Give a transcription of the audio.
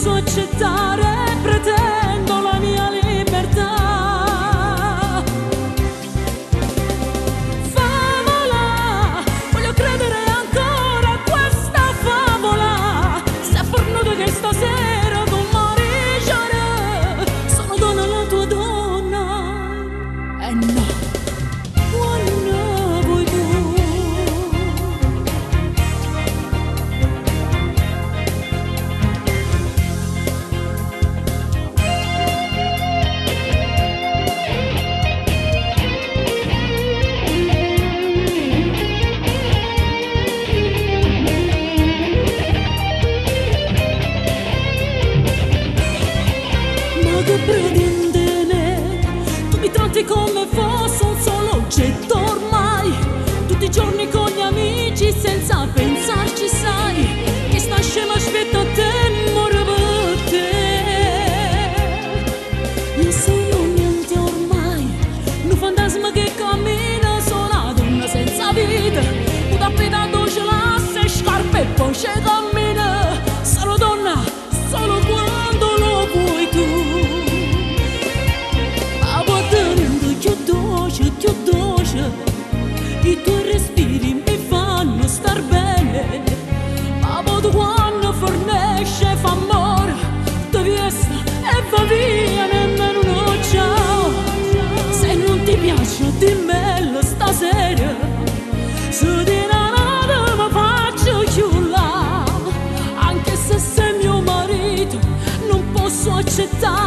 posso accettare, pretendo la mia libertà. Favola, voglio credere ancora a questa favola. Se fornuto che stasera tu mariciare, sono donna la tua donna. E no, quando vuoi tu. Che pretendene, tu mi tratti come fosse un solo oggetto ormai, tutti i giorni con gli amici senza pensarci, sai che sta scema aspetta a te, muore per te. Non sono niente ormai, un fantasma che cammina, sono una donna senza vita, un tappetato ce l'ha, se scarpe e poi ci cammina. Sono donna solo quando lo vuoi tu. Più dolce, i tuoi respiri mi fanno star bene, ma poi quando fornisce fa amore, ti viesta e va via nemmeno uno ciao. Se non ti piace dimmelo stasera, se di nada mi faccio chiulla, anche se sei mio marito non posso accettare.